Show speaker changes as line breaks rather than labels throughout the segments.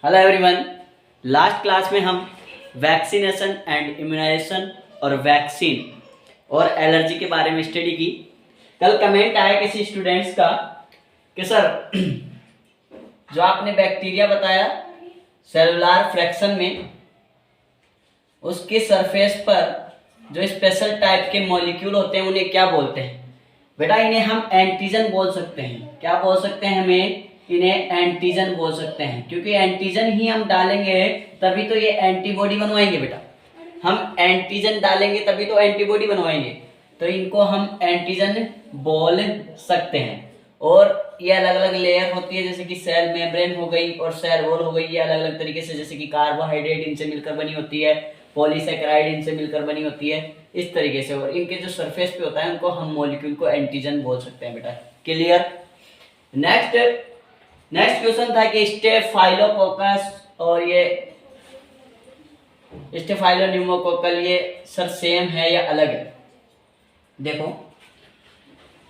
Hello everyone. Last class में हम vaccination and immunisation और वैक्सीन और एलर्जी के बारे में स्टडी की। कल कमेंट आया किसी स्टूडेंट्स का कि सर जो आपने बैक्टीरिया बताया सेलुलर फ्रैक्शन में, उसके सरफेस पर जो स्पेशल टाइप के मॉलिक्यूल होते हैं उन्हें क्या बोलते हैं? बेटा इन्हें हम एंटीजन बोल सकते हैं। क्या बोल सकते हैं? हमें इन्हें एंटीजन बोल सकते हैं, क्योंकि एंटीजन ही हम डालेंगे तभी तो ये एंटीबॉडी बनवाएंगे। बेटा हम एंटीजन डालेंगे तभी तो एंटीबॉडी बनवाएंगे, तो इनको हम एंटीजन बोल सकते हैं। और ये अलग अलग लेयर होती है, जैसे कि सेल मेम्ब्रेन हो गई और सेल वॉल हो गई। ये अलग अलग तरीके से, जैसे कि कार्बोहाइड्रेट इनसे मिलकर बनी होती है, पॉलीसेकेराइड इनसे मिलकर बनी होती है, इस तरीके से। और इनके जो सरफेस पे होता है उनको हम मॉलिक्यूल को एंटीजन बोल सकते हैं। बेटा क्लियर? नेक्स्ट क्वेश्चन था कि स्टेफाइलोकोकस और ये स्टेफाइलोन्यूमोकोकल, ये सर सेम है या अलग है? देखो,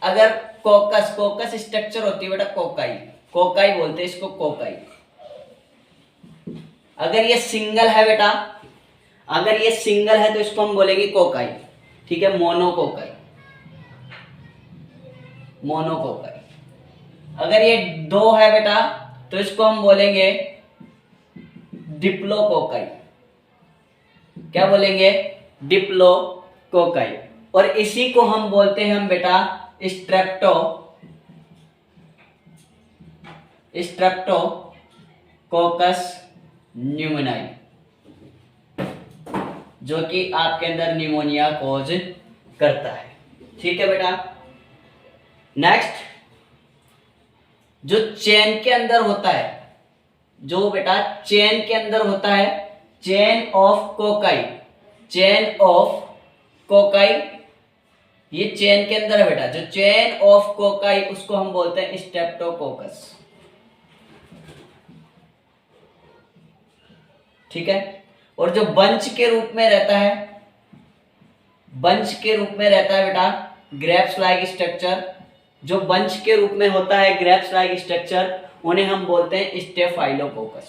अगर कोकस स्ट्रक्चर होती है बेटा, कोकाई बोलते हैं इसको, कोकाई। अगर ये सिंगल है बेटा, अगर ये सिंगल है तो इसको हम बोलेंगे कोकाई। ठीक है, मोनोकोकाई। अगर ये दो है बेटा तो इसको हम बोलेंगे डिप्लोकोकाई। क्या बोलेंगे? डिप्लोकोकाई। और इसी को हम बोलते हैं बेटा स्ट्रेप्टोकोकस न्यूमोनियाई, जो कि आपके अंदर निमोनिया कॉज करता है। ठीक है बेटा। नेक्स्ट, जो चेन के अंदर होता है, जो बेटा चेन के अंदर होता है, चेन ऑफ कोकाई, ये चेन के अंदर है बेटा। जो चेन ऑफ कोकाई उसको हम बोलते हैं स्ट्रेप्टोकोकस। ठीक है। और जो बंच के रूप में रहता है, बेटा ग्रेप्स लाइक स्ट्रक्चर, जो बंच के रूप में होता है ग्रेप्स लाइक स्ट्रक्चर, उन्हें हम बोलते हैं staphylococcus.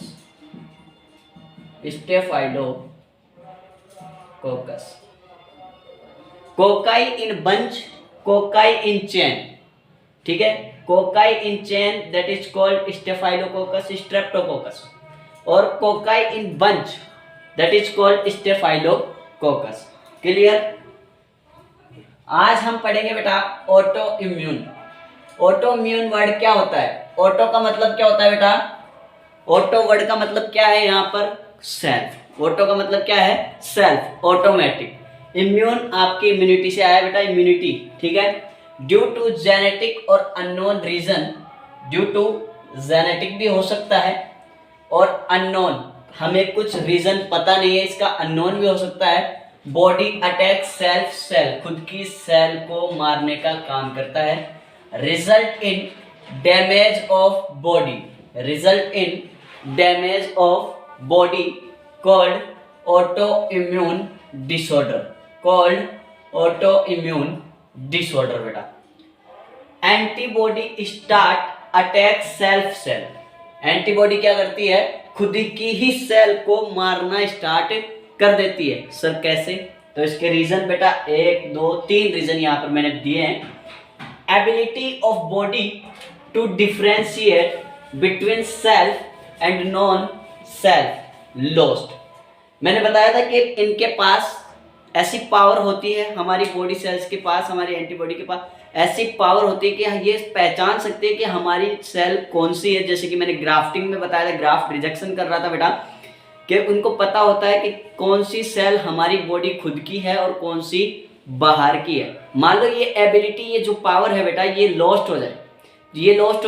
Cocci in bunch, cocci in chain. ठीक है, cocci in chain that is called staphylococcus streptococcus, और cocci in bunch that is called staphylococcus. Clear? आज हम पढ़ेंगे बेटा ऑटो इम्यून वर्ड क्या होता है? ऑटो का मतलब क्या होता है बेटा? ऑटो वर्ड का मतलब क्या है यहाँ पर? सेल्फ। ऑटो का मतलब क्या है? Self, automatic. इम्यून आपकी इम्यूनिटी से आया बेटा, इम्यूनिटी। ठीक है। ड्यू टू जेनेटिक और unknown reason, due to genetic भी हो सकता है और अननोन, हमें कुछ रीजन पता नहीं है इसका, अननोन भी हो सकता है। बॉडी अटैक सेल, खुद की सेल को मारने का काम करता है। Result in damage of body, called autoimmune disorder. बेटा antibody start attack cell, antibody क्या करती है? खुद की ही सेल को मारना स्टार्ट कर देती है। सर कैसे? तो इसके रीजन बेटा 1 2 3 रीजन यहाँ पर मैंने दिए हैं। Ability of body to differentiate between self and non self lost. मैंने बताया था कि इनके पास ऐसी पावर होती है, हमारी बॉडी सेल्स के पास, हमारी एंटीबॉडी के पास ऐसी पावर होती है कि ये पहचान सकते हैं कि हमारी सेल कौन सी है। जैसे कि मैंने ग्राफ्टिंग में बताया था, ग्राफ्ट रिजेक्शन कर रहा था बेटा, कि उनको पता होता है कि कौन सी सेल हमारी बॉडी खुद की है और कौन सी बाहर की है। मान लो ये एबिलिटी, ये जो पावर है बेटा, ये लॉस्ट हो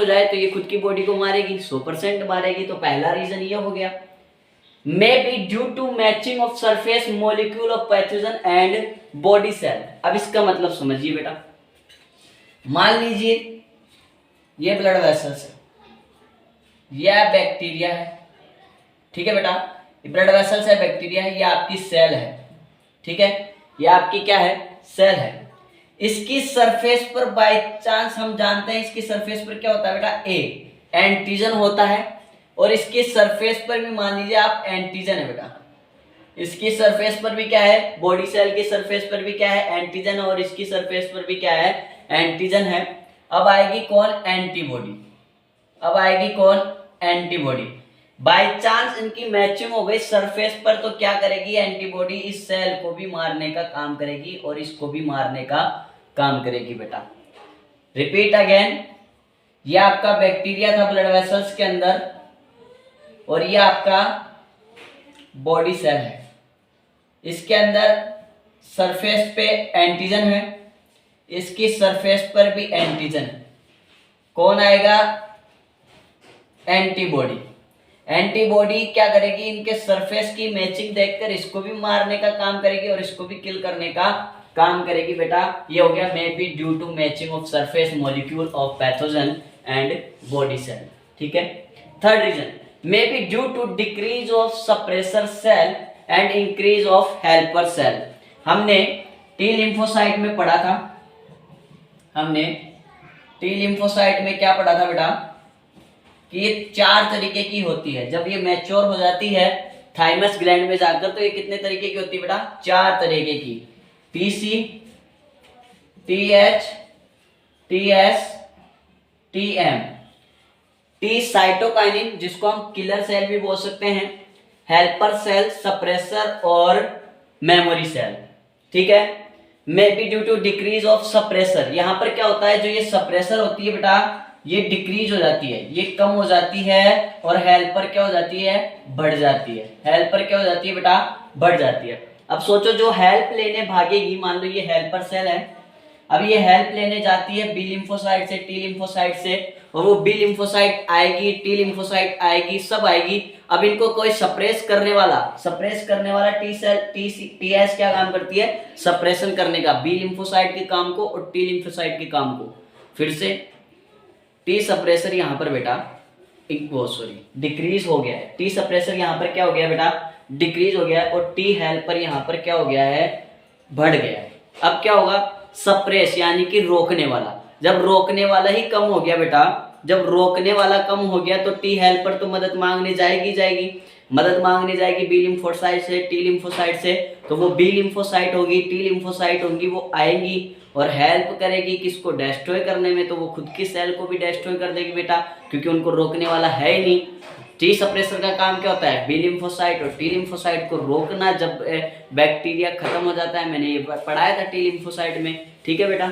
जाए तो ये खुद की बॉडी को मारेगी, 100% मारेगी। तो पहला रीजन ये हो गया। May be due to matching of surface molecule of pathogen and body cell. अब इसका मतलब समझिए बेटा, मान लीजिए ये ब्लड वेसल्स है, यह बैक्टीरिया है। ठीक है बेटा, ये ब्लड वेसल्स है, बैक्टीरिया है, ये आपकी सेल है। ठीक है, ये आपकी क्या है? सेल है। इसकी सरफेस पर बाय चांस हम जानते हैं इसकी सरफेस पर क्या होता है बेटा? एंटीजन होता है। और इसके सरफेस पर भी मान लीजिए आप एंटीजन है बेटा, इसकी सरफेस पर भी क्या है, बॉडी सेल की सरफेस पर भी क्या है, एंटीजन, और इसकी सरफेस पर भी क्या है, एंटीजन है। अब आएगी कौन, एंटीबॉडी। अब आएगी कौन, एंटीबॉडी। बाय चांस इनकी मैचिंग हो गई सरफेस पर तो क्या करेगी एंटीबॉडी, इस सेल को भी मारने का काम करेगी और इसको भी मारने का काम करेगी बेटा। रिपीट अगेन, ये आपका बैक्टीरिया था ब्लड वेसल्स के अंदर और ये आपका बॉडी सेल है, इसके अंदर सरफेस पे एंटीजन है, इसकी सरफेस पर भी एंटीजन है। कौन आएगा, एंटीबॉडी। एंटीबॉडी क्या करेगी, इनके सरफेस की मैचिंग देखकर इसको भी मारने का काम करेगी और इसको भी किल करने का काम करेगी बेटा। ये हो गया may be due to matching of surface molecule of pathogen and body cell. ठीक है। Third reason, may be due to decrease of suppressor cell and increase of helper cell. हमने टी लिम्फोसाइट में पढ़ा था, हमने टी लिम्फोसाइट में क्या पढ़ा था बेटा, कि ये 4 तरीके की होती है। जब ये मैच्योर हो जाती है थाइमस ग्लैंड में जाकर तो ये कितने तरीके की होती है बेटा, 4 तरीके की, TC, TH, TS, TM. T cytokinin जिसको हम किलर सेल भी बोल सकते हैं, हेल्पर सेल, सप्रेसर और मेमोरी सेल। ठीक है। May be due to decrease of suppressor, यहां पर क्या होता है, जो ये सप्रेसर होती है बेटा ये डिक्रीज हो जाती है, ये कम हो जाती है, और हेल्पर क्या हो जाती है, बढ़ जाती है। हेल्पर क्या हो जाती है बेटा, बढ़ जाती है। अब सोचो जो हेल्प लेने भागेगी, मान लो ये हेल्पर सेल है, अब ये हेल्प लेने जाती है बी लिम्फोसाइट से, टी लिम्फोसाइट से, और वो बी लिम्फोसाइट आएगी, टी लिम्फोसाइट आएगी, सब आएगी। अब इनको कोई सप्रेस करने वाला टी सेल, टीएस क्या काम करती है, सप्रेशन करने का बी लिम्फोसाइट के काम को और टी लिम्फोसाइट के काम को। फिर से टी सप्रेसर यहाँ पर बेटा डिक्रीज हो गया है, टी सप्रेसर यहाँ पर क्या हो गया बेटा, डिक्रीज हो गया है, और टी हेल्पर यहाँ पर क्या हो गया है, बढ़ गया है। अब क्या होगा, सप्रेस यानी कि रोकने वाला, जब रोकने वाला ही कम हो गया बेटा, जब रोकने वाला कम हो गया तो टी हेल्पर तो मदद मांगने जाएगी, मदद मांगने जाएगी बी लिम्फोसाइट से, टी लिम्फोसाइट से, तो वो बी लिम्फोसाइट होगी, टी लिम्फोसाइट होंगी, वो आएंगी और हेल्प करेगी किसको, डिस्ट्रॉय करने में। तो वो खुद की सेल को भी डिस्ट्रॉय कर देगी बेटा, क्योंकि उनको रोकने वाला है ही नहीं। टी सप्रेसर का काम क्या होता है, बी लिम्फोसाइट और टी लिम्फोसाइट को रोकना। जब बैक्टीरिया खत्म हो जाता है, मैंने ये पढ़ाया था टी लिम्फोसाइट में। ठीक है बेटा,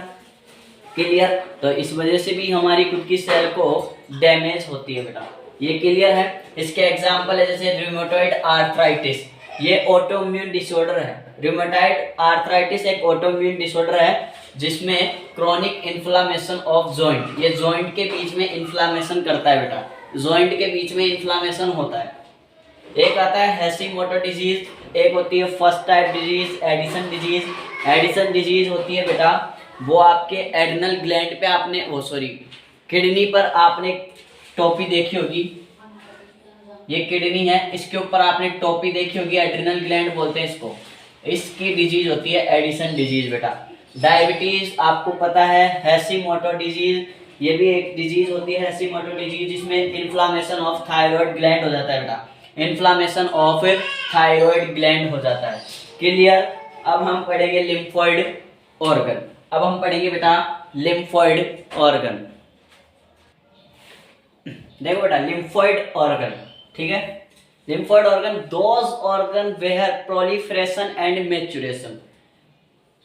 क्लियर। तो इस वजह से भी हमारी खुद की सेल को डैमेज होती है बेटा, ये क्लियर है। इसके एग्जाम्पल है जैसे रूमेटॉइड आर्थराइटिस, ये ऑटोइम्यून डिसऑर्डर है। रूमेटॉइड आर्थराइटिस एक ऑटोइम्यून डिसऑर्डर है जिसमें क्रोनिक इन्फ्लामेशन ऑफ जॉइंट, ये जॉइंट के बीच में इन्फ्लामेशन करता है बेटा, जॉइंट के बीच में इन्फ्लामेशन होता है। एक आता है हैशिमोटो डिजीज, एक होती है first type disease, Addison disease. Addison disease होती है बेटा, वो आपके एड्रिनल ग्लैंड पे आपने किडनी पर आपने टोपी देखी होगी, ये किडनी है, इसके ऊपर आपने टोपी देखी होगी, एड्रिनल ग्लैंड बोलते हैं इसको। इसकी डिजीज होती है एडिसन डिजीज बेटा। डायबिटीज आपको पता है, हैशिमोटो डिजीज, ये भी एक डिजीज होती है हैशिमोटो डिजीज, जिसमें इन्फ्लामेशन ऑफ थायराइड ग्लैंड हो जाता है बेटा, इन्फ्लामेशन ऑफ थायराइड ग्लैंड हो जाता है। क्लियर। अब हम पढ़ेंगे लिम्फोइड ऑर्गन, अब हम पढ़ेंगे बेटा लिम्फोइड ऑर्गन। देखो बेटा लिम्फोइड ऑर्गन, ठीक है। Lymphoid organ, those organ where proliferation and maturation,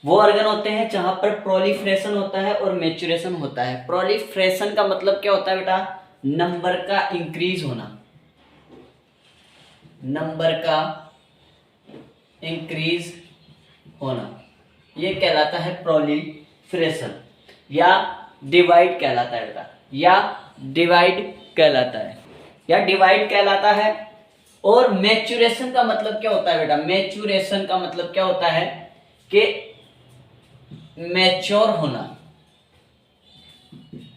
वो ऑर्गन होते हैं जहां पर प्रोलिफरेशन होता है और मैच्योरेशन होता है। प्रोलिफरेशन का मतलब क्या होता है बेटा, नंबर का इंक्रीज होना, नंबर का इंक्रीज होना, ये कहलाता है प्रोलिफरेशन, या डिवाइड कहलाता है बेटा, या डिवाइड कहलाता है, या डिवाइड कहलाता है। और मैच्योरेशन का मतलब क्या होता है बेटा, मैच्योरेशन का मतलब क्या होता है कि मैच्योर होना,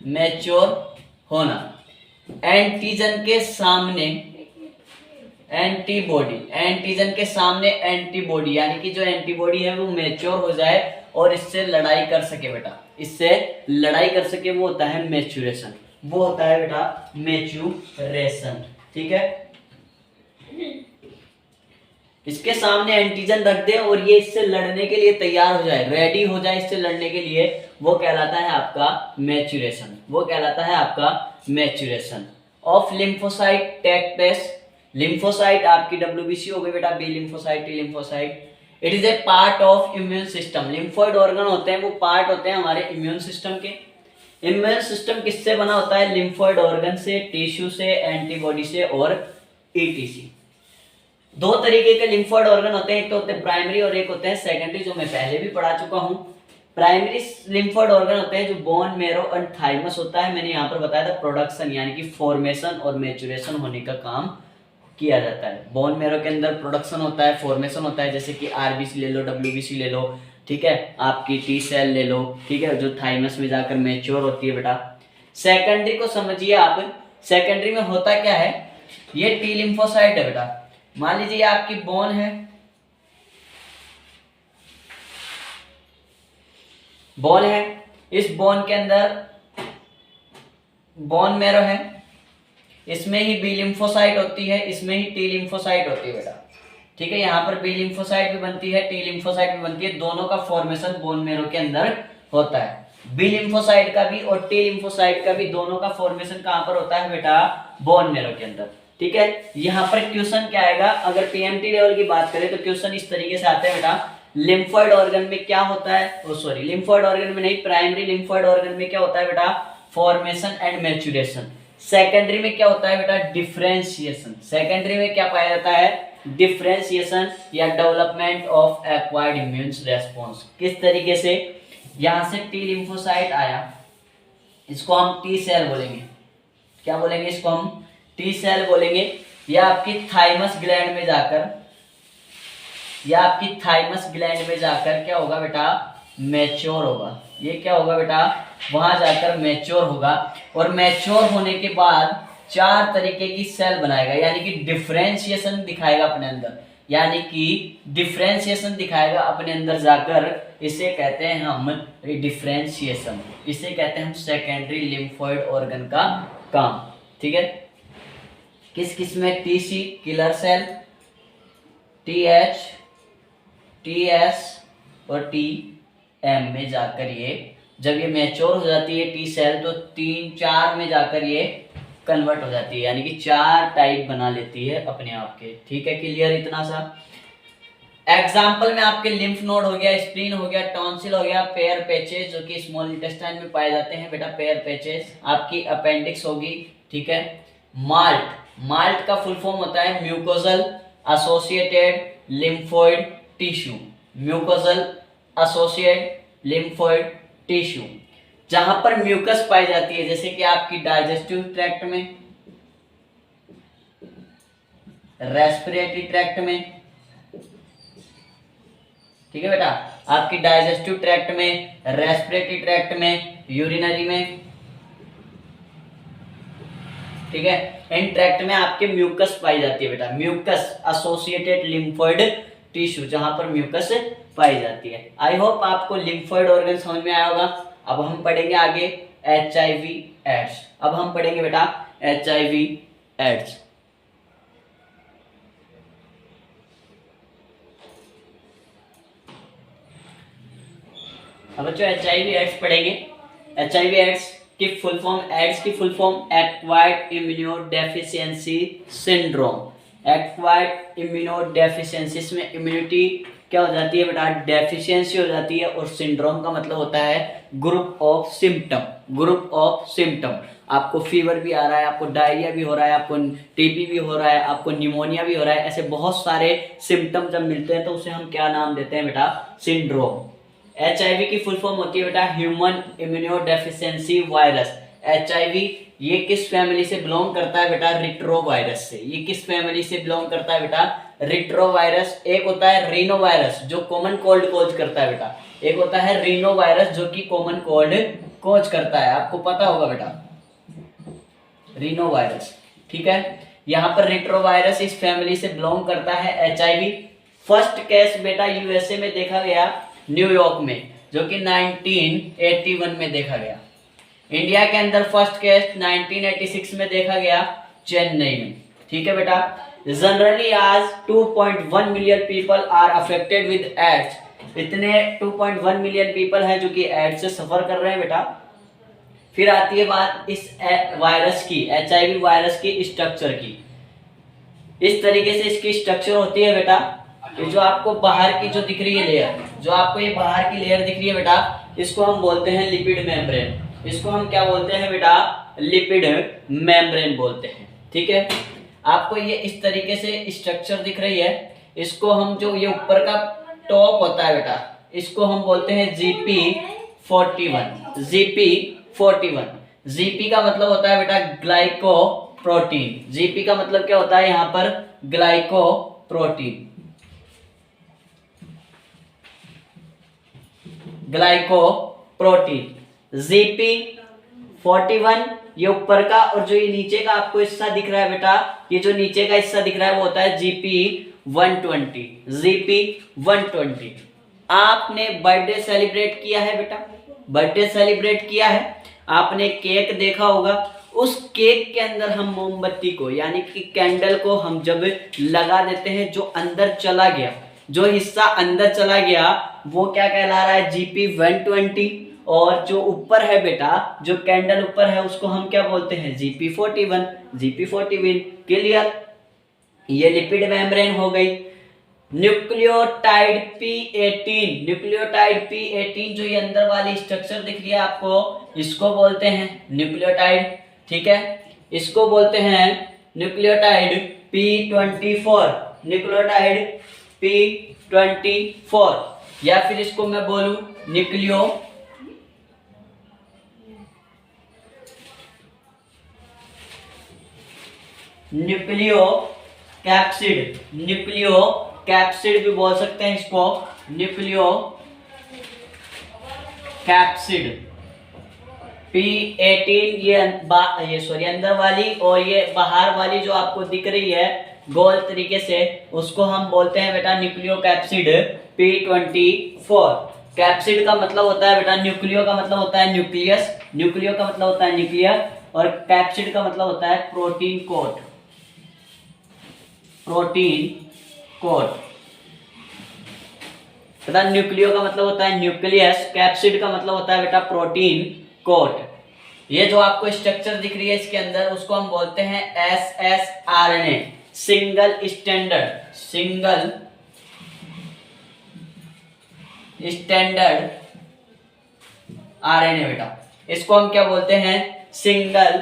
मैच्योर होना, एंटीजन के सामने एंटीबॉडी, एंटीजन के सामने एंटीबॉडी, यानी कि जो एंटीबॉडी है वो मैच्योर हो जाए और इससे लड़ाई कर सके बेटा, इससे लड़ाई कर सके, वो होता है मैच्योरेशन, वो होता है बेटा मैच्योरेशन। ठीक है, इसके सामने एंटीजन रख दें और ये इससे लड़ने के लिए तैयार हो जाए, रेडी हो जाए इससे लड़ने के लिए, वो कहलाता है आपका मैच्यूरेशन, वो कहलाता है आपका maturation of lymphocyte take place. Lymphocyte आपकी WBC हो गई बेटा, B lymphocyte, T lymphocyte. It is a part of immune system. Lymphoid organ होते हैं वो पार्ट होते हैं हमारे इम्यून सिस्टम के। इम्यून सिस्टम किससे बना होता है? लिम्फोइड ऑर्गन से, टिश्यू से, एंटीबॉडी से और ETC। दो तरीके के लिम्फोइड ऑर्गन होते हैं, एक तो होते हैं प्राइमरी और एक होते हैं सेकेंडरी, जो मैं पहले भी पढ़ा चुका हूं। प्राइमरी लिम्फोइड ऑर्गन होते हैं जो बोन मैरो एंड थाइमस होता है, मैंने यहाँ पर बताया था प्रोडक्शन यानी कि फॉर्मेशन और मैच्यूरेशन होने का काम किया जाता है। बोन मैरो के अंदर प्रोडक्शन होता है, फॉर्मेशन होता है, जैसे कि RBC ले लो, WBC ले लो, ठीक है, आपकी T सेल ले लो, ठीक है, जो थाइमस में जाकर मैच्योर होती है बेटा। सेकेंडरी को समझिए आप, सेकेंडरी में होता क्या है, ये T लिम्फोसाइट है बेटा। मान लीजिए आपकी बोन है, बोन है, इस बोन के अंदर बोन मैरो है, इसमें ही बी लिम्फोसाइट होती है, इसमें ही टी लिम्फोसाइट होती है बेटा, ठीक है। यहाँ पर बी लिम्फोसाइट भी बनती है, टी लिम्फोसाइट भी बनती है, दोनों का फॉर्मेशन बोन मैरो के अंदर होता है। बी लिम्फोसाइट का भी और टी लिम्फोसाइट का भी दोनों का फॉर्मेशन कहाँ पर होता है बेटा? बोन मैरो के अंदर, ठीक है। यहाँ पर क्वेश्चन क्या आएगा, अगर PMT लेवल की बात करें तो क्वेश्चन इस तरीके से आता है बेटा, लिम्फोइड ऑर्गन में क्या होता है, लिम्फोइड ऑर्गन में नहीं, प्राइमरी लिम्फोइड ऑर्गन में क्या होता है बेटा? Formation and maturation. सेकेंडरी में क्या होता है बेटा? डिफरेंशिएशन। सेकेंडरी में क्या पाया जाता है? डिफरेंशिएशन या development of acquired immune response. किस तरीके से? यहां से टी लिम्फोसाइट आया, इसको हम टी सेल बोलेंगे, क्या बोलेंगे इसको हम? टी सेल बोलेंगे। या आपकी थाइमस ग्लैंड में जाकर, क्या होगा बेटा? मैच्योर होगा। ये क्या होगा बेटा? वहां जाकर मैच्योर होगा, और मैच्योर होने के बाद 4 तरीके की सेल बनाएगा, यानी कि डिफरेंशिएशन दिखाएगा अपने अंदर, अपने अंदर जाकर। इसे कहते हैं हम डिफरेंशिएशन, इसे कहते हैं हम सेकेंडरी लिम्फोइड ऑर्गन का काम, ठीक है। किस किस में? TC killer cell, TH, TS और TM में जाकर ये, जब ये मैच्योर हो जाती है टी सेल, तो 3-4 में जाकर ये कन्वर्ट हो जाती है, यानी कि 4 टाइप बना लेती है अपने आप के, ठीक है। क्लियर इतना सा? एग्जाम्पल में आपके लिम्फ नोड हो गया, स्प्लीन हो गया, टॉन्सिल हो गया, पेयर पैचेज जो कि स्मॉल इंटेस्टाइन में पाए जाते हैं बेटा, पेयर पैचेज। आपकी अपेंडिक्स होगी, ठीक है। माल्ट का फुल फॉर्म होता है mucosal associated lymphoid tissue, mucosal associated lymphoid tissue, जहां पर म्यूकस पाई जाती है, जैसे कि आपकी डाइजेस्टिव ट्रैक्ट में, रेस्पिरेटरी ट्रैक्ट में, ठीक है बेटा, आपकी डाइजेस्टिव ट्रैक्ट में, रेस्पिरेटरी ट्रैक्ट में, यूरिनरी में, ठीक है। इन ट्रैक्ट में आपके म्यूकस पाई जाती है बेटा, म्यूकस एसोसिएटेड लिम्फोइड टिश्यू, जहां पर म्यूकस पाई जाती है। आई होप आपको लिम्फोइड ऑर्गन समझ में आया होगा। अब हम पढ़ेंगे आगे HIV एड्स। अब हम पढ़ेंगे बेटा HIV एड्स। अब बच्चों HIV एड्स पढ़ेंगे। HIV एड्स की फुल फॉर्म, एड्स की full form acquired immunodeficiency syndrome. Acquired immunodeficiency, इसमें इम्यूनिटी क्या हो जाती है बेटा? डेफिशिएंसी हो जाती है, और सिंड्रोम का मतलब होता है ग्रुप ऑफ सिम्टम। आपको फीवर भी आ रहा है, आपको डायरिया भी हो रहा है, आपको TB भी हो रहा है, आपको निमोनिया भी हो रहा है, ऐसे बहुत सारे सिम्टम जब मिलते हैं तो उसे हम क्या नाम देते हैं बेटा? सिंड्रोम। HIV की फुल फॉर्म होती है बेटा ह्यूमन इम्यूनोडेफिशिएंसी वायरस। HIV ये किस फैमिली से बिलोंग करता है बेटा? रिट्रोवायरस से। ये किस फैमिली से बिलोंग करता है बेटा? रिट्रोवायरस। एक होता है रीनो वायरस जो कॉमन कोल्ड कोज करता है बेटा, एक होता है रीनो वायरस जो कि कॉमन कोल्ड कोज करता है, आपको पता होगा बेटा, रीनो वायरस, ठीक है। यहाँ पर रिट्रोवायरस इस फैमिली से बिलोंग करता है HIV। फर्स्ट केस बेटा USA में देखा गया, न्यूयॉर्क में, जो कि 1981 में देखा गया। इंडिया के अंदर फर्स्ट केस 1986 में देखा गया, चेन्नई में, ठीक है बेटा। जनरली आज 2.1 million people are affected with AIDS, इतने 2.1 मिलियन पीपल हैं जो कि एड्स से सफर कर रहे हैं बेटा। फिर आती है बात इस वायरस की, HIV वायरस की स्ट्रक्चर की। इस तरीके से इसकी स्ट्रक्चर होती है बेटा। ये जो आपको बाहर की जो दिख रही है लेयर, जो आपको ये बाहर की लेयर दिख रही है बेटा, इसको हम बोलते हैं लिपिड मेम्ब्रेन। इसको हम क्या बोलते हैं बेटा? लिपिड मेम्ब्रेन बोलते हैं। ठीक है, आपको ये इस तरीके से स्ट्रक्चर दिख रही है। इसको हम जो ये ऊपर का टॉप होता है बेटा, इसको हम बोलते हैं GP41। GP41, GP का मतलब होता है बेटा ग्लाइकोप्रोटीन। GP का मतलब क्या होता है यहाँ पर? ग्लाइकोप्रोटीन। ग्लाइकोप्रोटीन GP41 ये ऊपर का, और जो ये नीचे का आपको हिस्सा दिख रहा है बेटा, ये जो नीचे का हिस्सा दिख रहा है वो होता है GP120। GP120। आपने बर्थडे सेलिब्रेट किया है बेटा, बर्थडे सेलिब्रेट किया है, आपने केक देखा होगा। उस केक के अंदर हम मोमबत्ती को यानी कि कैंडल को हम जब लगा देते हैं, जो अंदर चला गया, जो हिस्सा अंदर चला गया वो क्या कहला रहा है? GP120। और जो ऊपर है बेटा, जो कैंडल ऊपर है उसको हम क्या बोलते हैं? GP41। GP41 clear. ये लिपिड मेम्ब्रेन हो गई। न्यूक्लियोटाइड P18, न्यूक्लियोटाइड P18 जो ये अंदर वाली स्ट्रक्चर दिख रही है आपको, इसको बोलते हैं न्यूक्लियोटाइड। ठीक है, इसको बोलते हैं न्यूक्लियोटाइड P24, न्यूक्लियोटाइड P24, या फिर इसको मैं बोलूं न्यूक्लियोकैप्सिड। न्यूक्लियोकैप्सिड भी बोल सकते हैं इसको, न्यूक्लियोकैप्सिड। P18 ये सॉरी अंदर वाली, और ये बाहर वाली जो आपको दिख रही है गोल तरीके से, उसको हम बोलते हैं बेटा न्यूक्लियोकैप्सिड P24। कैप्सिड का मतलब होता है बेटा, न्यूक्लियो का मतलब होता है न्यूक्लियस, न्यूक्लियो का मतलब होता है न्यूक्लियर, और कैप्सिड का मतलब होता है प्रोटीन कोट। प्रोटीन कोट बेटा, न्यूक्लियो का मतलब होता है न्यूक्लियस, कैप्सिड का मतलब होता है बेटा प्रोटीन कोट। ये जो आपको स्ट्रक्चर दिख रही है इसके अंदर, उसको हम बोलते हैं SSRNA, सिंगल स्टैंडर्ड RNA बेटा। इसको हम क्या बोलते हैं? Single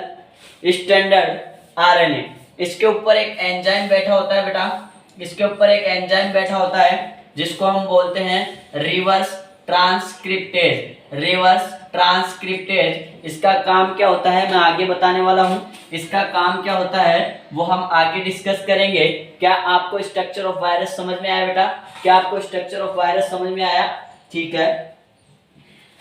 standard RNA। इसके ऊपर एक एंजाइम बैठा होता है बेटा, इसके ऊपर एक एंजाइम बैठा होता है जिसको हम बोलते हैं रिवर्स ट्रांसक्रिप्टेज। रिवर्स ट्रांसक्रिप्टेज, इसका काम क्या होता है मैं आगे बताने वाला हूं। इसका काम क्या होता है वो हम आगे डिस्कस करेंगे। क्या आपको स्ट्रक्चर ऑफ वायरस समझ में आया बेटा? क्या आपको स्ट्रक्चर ऑफ वायरस समझ में आया? ठीक है।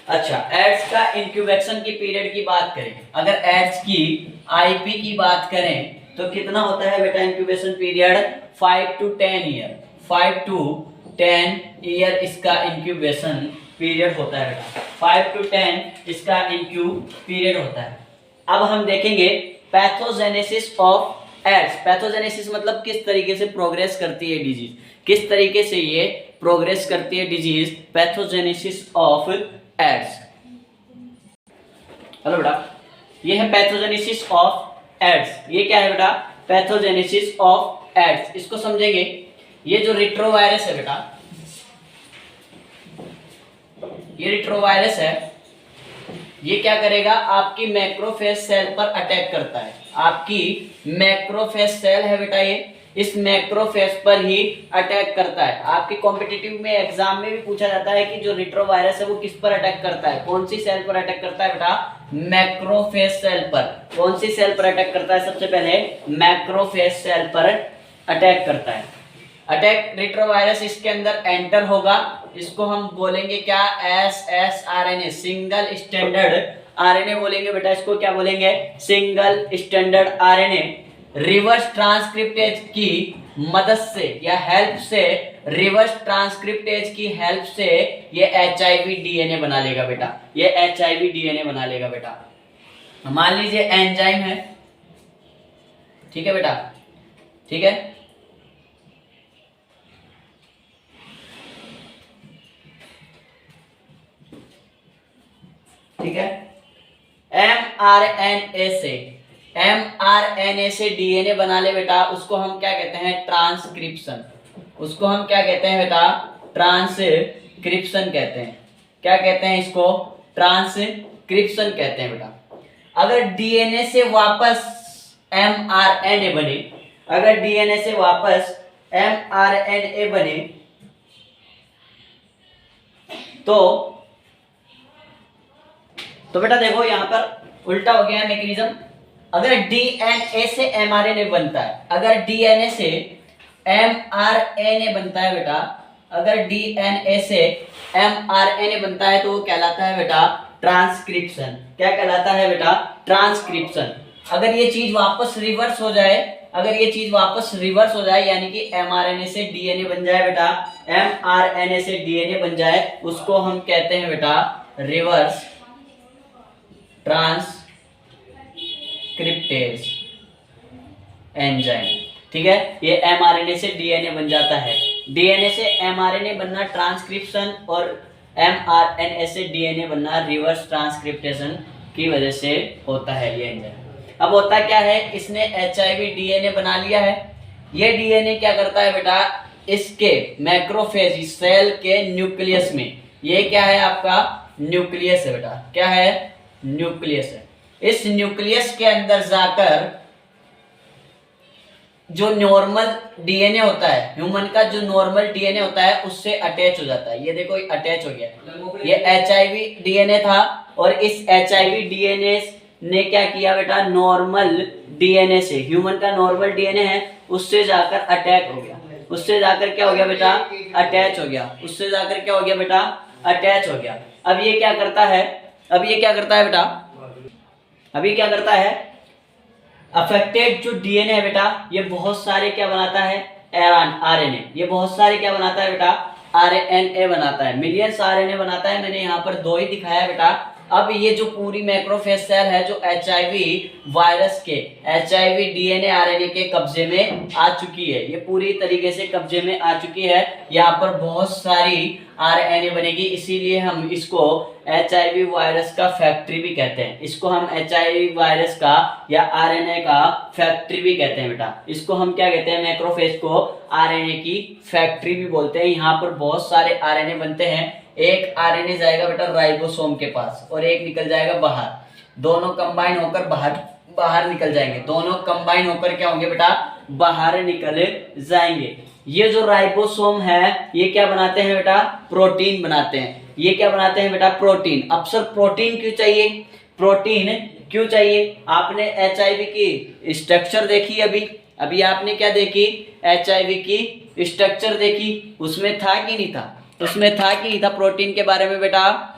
अच्छा, एड्स का इंक्यूबेशन की पीरियड की बात करें, अगर एड्स की IP की बात करें तो कितना होता है बेटा incubation period? 5 to 10 year. 5 to 10 year इसका इंक्यूबेशन पीरियड होता है बेटा। 5 to 10 इसका इंक्यूब पीरियड होता है। अब हम देखेंगे पैथोजेनेसिस ऑफ एड्स। पैथोजेनेसिस मतलब किस तरीके से प्रोग्रेस करती है डिजीज, किस तरीके से ये प्रोग्रेस करती है disease. Pathogenesis of AIDS. Hello बेटा, ये है पैथोजेनेसिस ऑफ एड्स। ये क्या है बेटा? Pathogenesis of AIDS. इसको समझेंगे। ये जो रिट्रोवायरस है बेटा, ये रिट्रोवायरस है, ये क्या करेगा? आपकी मैक्रोफेज सेल पर अटैक करता है। आपकी मैक्रोफेज सेल है बेटा, ये इस मैक्रोफेज पर ही अटैक करता है। आपके कॉम्पिटिटिव में एग्जाम में भी पूछा जाता है कि जो रिट्रोवायरस है वो किस पर अटैक करता है, कौन सी सेल पर अटैक करता है बेटा? मैक्रोफेज सेल पर। कौन सी सेल पर अटैक करता है? सबसे पहले मैक्रोफेज सेल पर अटैक करता है। अटैक रिट्रोवायरस इसके अंदर एंटर होगा, इसको हम बोलेंगे क्या? SSRNA, सिंगल स्टैंडर्ड RNA बोलेंगे बेटा। इसको क्या बोलेंगे? Single standard RNA। Reverse transcriptase की मदद से या हेल्प से, रिवर्स ट्रांसक्रिप्टेज की हेल्प से ये HIV DNA बना लेगा बेटा। ये HIV DNA बना लेगा बेटा। मान लीजिए एंजाइम है, ठीक है बेटा, ठीक है। ठीक है, mRNA से डीएनए बना ले बेटा, उसको हम क्या कहते हैं, ट्रांसक्रिप्शन। उसको हम क्या कहते हैं बेटा, ट्रांसक्रिप्शन कहते हैं। क्या कहते हैं इसको, ट्रांसक्रिप्शन कहते हैं बेटा। अगर डीएनए से वापस mRNA बने, अगर डीएनए से वापस mRNA बने तो बेटा देखो यहां पर उल्टा हो गया है मैकेनिज्म। अगर डीएनए से एमआरएनए बनता है, अगर डीएनए से एमआरएनए बनता है बेटा, अगर डीएनए से एमआरएनए बनता है तो वो कहलाता है बेटा ट्रांसक्रिप्शन। क्या कहलाता है बेटा, ट्रांसक्रिप्शन। अगर ये चीज वापस रिवर्स हो जाए, अगर ये चीज वापस रिवर्स हो जाए, यानी कि एमआरएनए से डीएनए बन जाए बेटा, एमआरएनए से डीएनए बन जाए, उसको हम कहते हैं बेटा रिवर्स ट्रांसक्रिप्टेज एंजाइम। ठीक है, ये एमआरएनए से डीएनए बन जाता है। डीएनए से एमआरएनए बनना ट्रांसक्रिप्शन, और एमआरएनए से डीएनए बनना रिवर्स ट्रांसक्रिप्टेशन की वजह से होता है ये एंजाइम। अब होता क्या है, इसने एचआईवी डीएनए बना लिया है। ये डीएनए क्या करता है बेटा, इसके मैक्रोफेज सेल के न्यूक्लियस में, ये क्या है आपका न्यूक्लियस है बेटा, क्या है न्यूक्लियस है। इस न्यूक्लियस के अंदर जाकर जो नॉर्मल डीएनए होता है, ह्यूमन का जो नॉर्मल डीएनए होता है उससे अटैच हो जाता है। ये देखो अटैच हो गया, ये एचआईवी डीएनए था, और इस एचआईवी डीएनए ने क्या किया बेटा, नॉर्मल डीएनए से, ह्यूमन का नॉर्मल डीएनए है उससे जाकर अटैक हो गया, उससे जाकर क्या हो गया बेटा, अटैच हो गया, उससे जाकर क्या हो गया बेटा, अटैच हो गया। अब ये क्या करता है, अब ये क्या करता है बेटा, अभी क्या करता है, अफेक्टेड जो डीएनए है बेटा, ये बहुत सारे क्या बनाता है, आरएनए, ये बहुत सारे क्या बनाता है बेटा, आरएनए बनाता है, मिलियंस आरएनए बनाता है। मैंने यहाँ पर 2 ही दिखाया है बेटा। अब ये जो पूरी मैक्रोफेज सेल है जो एचआईवी वायरस के, एचआईवी डीएनए आरएनए के कब्जे में आ चुकी है, ये पूरी तरीके से कब्जे में आ चुकी है। यहाँ पर बहुत सारी आरएनए बनेगी, इसीलिए हम इसको एचआईवी वायरस का फैक्ट्री भी कहते हैं। इसको हम एचआईवी वायरस का या आरएनए का फैक्ट्री भी कहते हैं बेटा। इसको हम क्या कहते हैं, मैक्रोफेज को आरएनए की फैक्ट्री भी बोलते हैं। यहाँ पर बहुत सारे आरएनए बनते हैं। एक आरएनए जाएगा बेटा राइबोसोम के पास और एक निकल जाएगा बाहर, दोनों कंबाइन होकर बाहर निकल जाएंगे, दोनों कंबाइन होकर क्या होंगे बेटा, बाहर निकल जाएंगे। ये जो राइबोसोम है ये क्या बनाते हैं बेटा, प्रोटीन बनाते हैं। ये क्या बनाते हैं बेटा, प्रोटीन। अब सर प्रोटीन क्यों चाहिए, प्रोटीन क्यों चाहिए, आपने एचआईवी की स्ट्रक्चर देखी, अभी आपने क्या देखी, एचआईवी की स्ट्रक्चर देखी, उसमें था कि नहीं था, उसमें था कि नहीं था प्रोटीन के बारे में बेटा,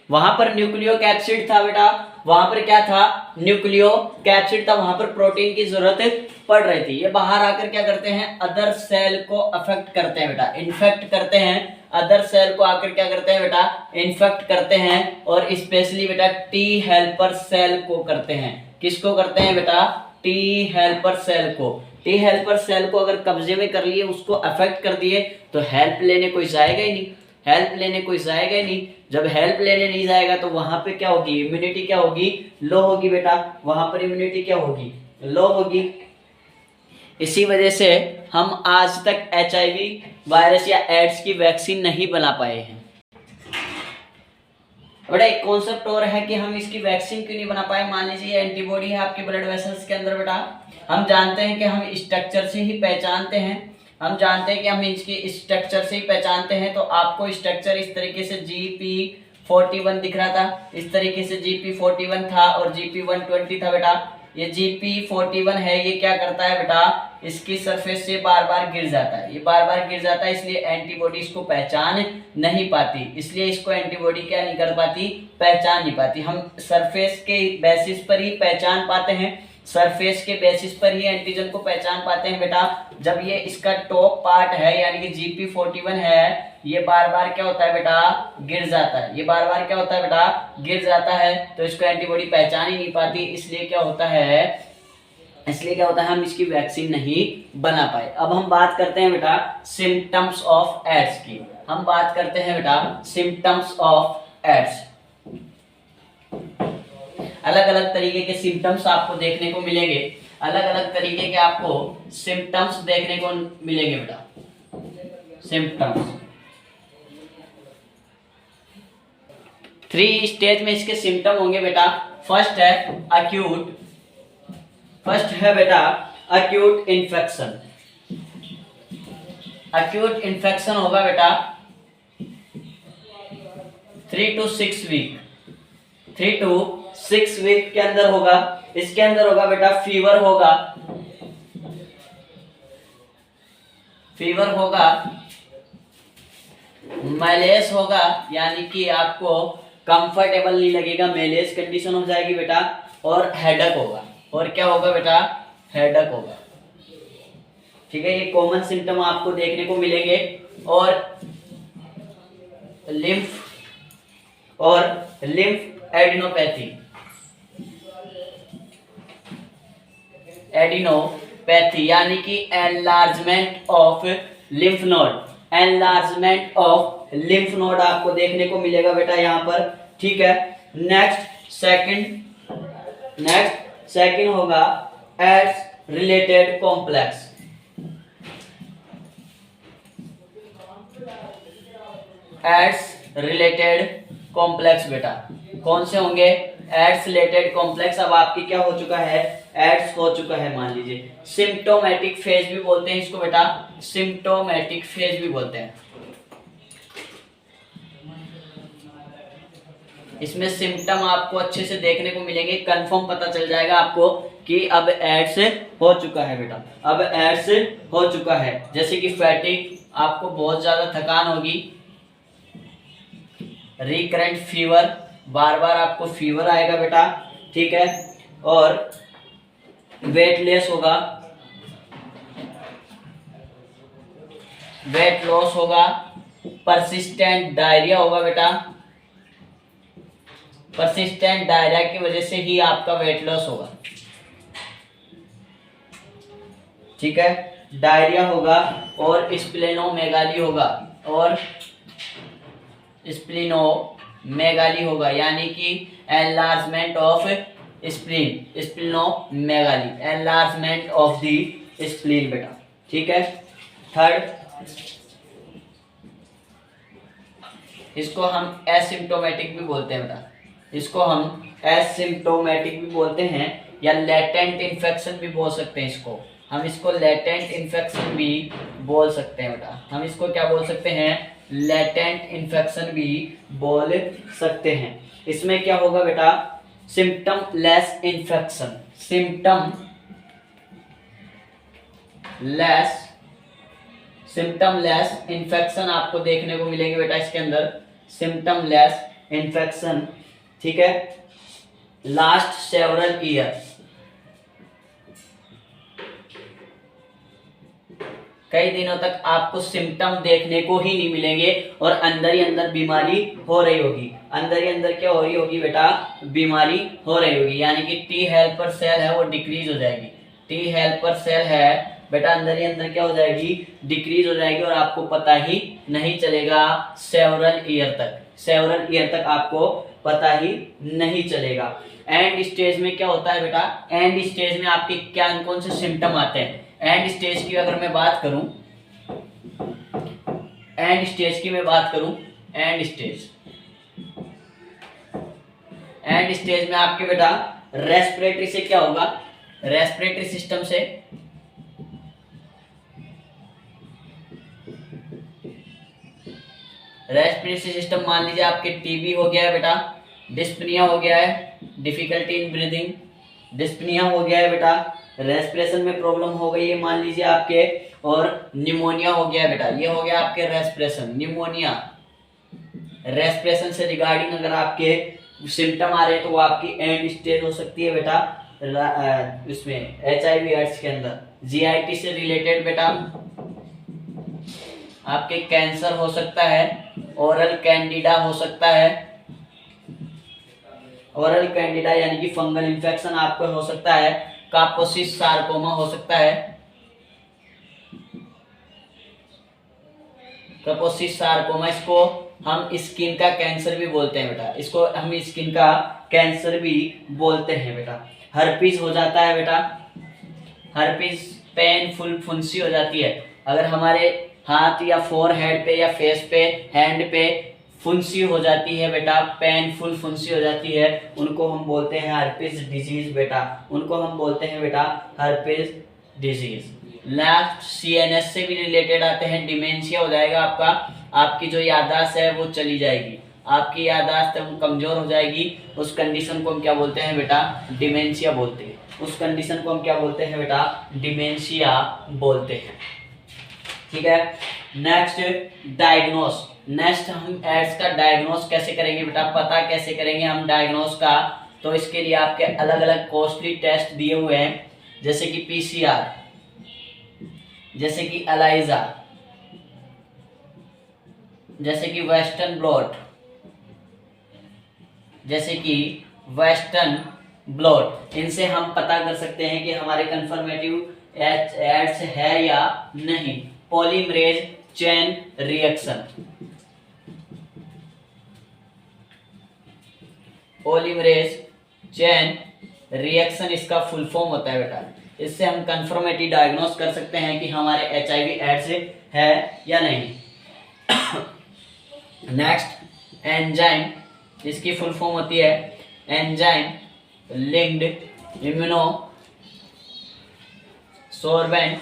वहां पर न्यूक्लियो कैप्सिड था बेटा, वहां पर क्या था, न्यूक्लियो कैप्सिड था, वहां पर प्रोटीन की जरूरत पड़ रही थी। ये बाहर आकर क्या करते हैं, अदर सेल को अफेक्ट करते हैं बेटा, इन्फेक्ट करते हैं, अदर सेल को आकर क्या करते हैं बेटा, इन्फेक्ट करते हैं, और स्पेशली बेटा टी हेल्पर सेल को करते हैं। किसको करते हैं बेटा, टी हेल्पर सेल को। टी हेल्पर सेल को अगर कब्जे में कर लिए, उसको अफेक्ट कर दिए, तो हेल्प लेने कोई जाएगा ही नहीं, हेल्प लेने कोई जाएगा ही नहीं। जब हेल्प लेने नहीं जाएगा तो वहां पे क्या होगी, इम्यूनिटी क्या होगी, लो होगी बेटा, वहां पर इम्यूनिटी क्या होगी, लो होगी। इसी वजह से हम आज तक एचआईवी वायरस या एड्स की वैक्सीन नहीं बना पाए हैं। बड़ा एक कॉन्सेप्ट और है कि हम इसकी वैक्सीन क्यों नहीं बना पाए। मान लीजिए एंटीबॉडी है आपके ब्लड वेसल्स के अंदर बेटा, हम जानते हैं कि हम स्ट्रक्चर से ही पहचानते हैं, हम जानते हैं कि हम इसकी स्ट्रक्चर से ही पहचानते हैं। तो आपको स्ट्रक्चर इस तरीके से GP41 दिख रहा था, इस तरीके से GP41 था और GP120 था बेटा। ये GP41 है, ये क्या करता है बेटा, इसकी सरफेस से बार बार गिर जाता है, ये बार बार गिर जाता है, इसलिए एंटीबॉडी इसको पहचान नहीं पाती, इसलिए इसको एंटीबॉडी क्या नहीं कर पाती, पहचान नहीं पाती। हम सरफेस के बेसिस पर ही पहचान पाते हैं, सरफेस के बेसिस पर ही एंटीजन को पहचान पाते हैं बेटा। जब ये इसका टॉप पार्ट है यानी कि GP41 है, ये बार बार क्या होता है बेटा, गिर जाता है, ये बार बार क्या होता है बेटा, गिर जाता है, तो इसको एंटीबॉडी पहचान ही नहीं पाती। इसलिए क्या होता है, इसलिए क्या होता है, हम इसकी वैक्सीन नहीं बना पाए। अब हम बात करते हैं बेटा सिम्टम्स ऑफ एड्स की। हम बात करते हैं बेटा सिम्टम्स ऑफ एड्स। अलग अलग तरीके के सिम्टम्स आपको देखने को मिलेंगे, अलग अलग तरीके के आपको सिम्टम्स देखने को मिलेंगे बेटा। सिम्टम्स 3 स्टेज में इसके सिम्टम होंगे बेटा। फर्स्ट है अक्यूट, फर्स्ट है बेटा अक्यूट इन्फेक्शन। अक्यूट इन्फेक्शन होगा बेटा 3 to 6 वीक, 3 to 6 वीक के अंदर होगा। इसके अंदर होगा बेटा फीवर होगा, फीवर होगा, मैलेस होगा, यानी कि आपको कंफर्टेबल नहीं लगेगा, मैलेस कंडीशन हो जाएगी बेटा, और हेडेक होगा। और क्या होगा बेटा, हेडेक होगा। ठीक है, ये कॉमन सिम्टम आपको देखने को मिलेंगे। और लिम्फ एडिनोपैथी, एडिनोपैथी यानी कि enlargement of lymph node, enlargement of lymph node आपको देखने को मिलेगा बेटा यहाँ पर। ठीक है, नेक्स्ट सेकंड होगा AIDS related complex. AIDS related complex बेटा कौन से होंगे, एड्स रिलेटेड कॉम्प्लेक्स। अब आपकी क्या हो चुका है, एड्स हो चुका है, मान लीजिए। सिम्प्टोमेटिक फेज भी बोलते हैं इसको बेटा, सिम्प्टोमेटिक फेज भी बोलते हैं। इसमें सिम्टम आपको अच्छे से देखने को मिलेंगे, कंफर्म पता चल जाएगा आपको कि अब एड्स हो चुका है बेटा, अब एड्स हो चुका है। जैसे कि फैटिक, आपको बहुत ज्यादा थकान होगी, रिकरेंट फीवर, बार बार आपको फीवर आएगा बेटा। ठीक है, और वेट लेस होगा, वेट लॉस होगा, परसिस्टेंट डायरिया होगा बेटा, परसिस्टेंट डायरिया की वजह से ही आपका वेट लॉस होगा। ठीक है, डायरिया होगा और स्प्लेनोमेगाली होगा, और स्प्लिनोमेगाली होगा, यानी कि enlargement of spleen, splenomegaly, enlargement of the spleen बेटा। ठीक है, थर्ड, इसको हम एसिम्प्टोमेटिक भी बोलते हैं बेटा, इसको हम एसिम्प्टोमेटिक भी बोलते हैं, या लेटेंट इन्फेक्शन भी बोल सकते हैं इसको। हम इसको लेटेंट इन्फेक्शन भी बोल सकते हैं बेटा, हम इसको क्या बोल सकते हैं, लेटेंट इन्फेक्शन भी बोल सकते हैं। इसमें क्या होगा बेटा, symptom less infection, symptom less infection आपको देखने को मिलेंगे बेटा इसके अंदर, सिम्टम लेस इन्फेक्शन। ठीक है, लास्ट सेवरल ईयर, कई दिनों तक आपको सिम्टम देखने को ही नहीं मिलेंगे और अंदर ही अंदर बीमारी हो रही होगी, अंदर ही अंदर क्या हो रही होगी बेटा, बीमारी हो रही होगी, यानी कि टी हेल्पर सेल है वो डिक्रीज हो जाएगी, टी हेल्पर सेल है बेटा अंदर ही अंदर क्या हो जाएगी, डिक्रीज हो जाएगी, और आपको पता ही नहीं चलेगा सेवरल ईयर तक, सेवरल ईयर तक आपको पता ही नहीं चलेगा। एंड स्टेज में क्या होता है बेटा, एंड स्टेज में आपके क्या कौन से सिम्टम आते हैं। एंड स्टेज की अगर मैं बात करूं, एंड स्टेज की मैं बात करूं, एंड स्टेज में आपके बेटा रेस्पिरेटरी से क्या होगा, रेस्पिरेटरी सिस्टम से रेस्पिरेटरी सिस्टम मान लीजिए आपके टीबी हो गया है बेटा, डिस्पनिया हो गया है, डिफिकल्टी इन ब्रीदिंग, डिस्पनिया हो गया है बेटा, रेस्पिरेशन में प्रॉब्लम हो गई है मान लीजिए आपके, और निमोनिया हो गया है बेटा, ये हो गया आपके रेस्पिरेशन, निमोनिया। रेस्पिरेशन से रिगार्डिंग अगर आपके सिम्टम आ रहे हैं तो वो आपकी एंड स्टेज हो सकती है बेटा, इसमें HIV एड्स के अंदर। GIT से रिलेटेड बेटा आपके कैंसर हो सकता है, ओरल कैंडिडा हो सकता है, ओरल कैंडिडा यानी कि फंगल इन्फेक्शन आपको हो सकता है, कापोसिस सार्कोमा हो सकता है, कापोसिस सार्कोमा। इसको हम स्किन का कैंसर भी बोलते हैं बेटा, इसको हम स्किन का कैंसर भी बोलते हैं बेटा। हर्पीज हो जाता है बेटा, हर्पीज पेनफुल फुंसी हो जाती है। अगर हमारे हाथ या फोरहेड पे या फेस पे हैंड पे फुंसी हो जाती है बेटा, पेनफुल फुंसी हो जाती है, उनको हम बोलते हैं हर्पीज डिजीज बेटा, उनको हम बोलते हैं बेटा हर्पीज डिजीज। लास्ट सीएनएस से भी रिलेटेड आते हैं, डिमेंशिया हो जाएगा आपका, आपकी जो याददाश्त है वो चली जाएगी, आपकी याददाश्त कमजोर हो जाएगी। उस कंडीशन को हम क्या बोलते हैं बेटा, डिमेंशिया बोलते हैं। उस कंडीशन को हम क्या बोलते हैं बेटा, डिमेंशिया बोलते हैं। ठीक है, नेक्स्ट डायग्नोस। नेक्स्ट हम एड्स का डायग्नोस कैसे करेंगे बेटा, पता कैसे करेंगे हम डायग्नोस का। तो इसके लिए आपके अलग अलग कॉस्टली टेस्ट दिए हुए हैं, जैसे कि पीसीआर, जैसे कि एलाइजा, जैसे कि वेस्टर्न ब्लॉट, जैसे कि वेस्टर्न ब्लॉट। इनसे हम पता कर सकते हैं कि हमारे कंफर्मेटिव एड्स है या नहीं। Polymerase chain reaction, polymerase chain reaction इसका फुल फॉर्म होता है बेटा। इससे हम कंफर्मेटिव डायग्नोस कर सकते हैं कि हमारे एचआईवी एड्स है या नहीं। नेक्स्ट एंजाइम, इसकी फुल फॉर्म होती है एंजाइम लिंक्ड इम्यूनो सोर्बेंट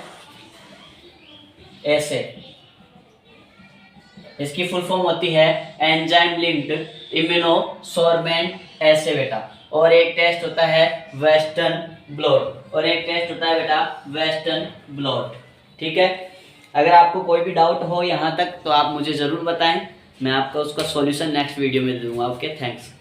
एसे, इसकी फुल फॉर्म होती है एंजाइम लिंक्ड इम्यूनो सोर्बेंट एसे बेटा। और एक टेस्ट होता है वेस्टर्न ब्लॉट, और एक टेस्ट होता है बेटा वेस्टर्न ब्लॉट। ठीक है, अगर आपको कोई भी डाउट हो यहाँ तक तो आप मुझे ज़रूर बताएं, मैं आपको उसका सॉल्यूशन नेक्स्ट वीडियो में दूंगा। Okay, thanks.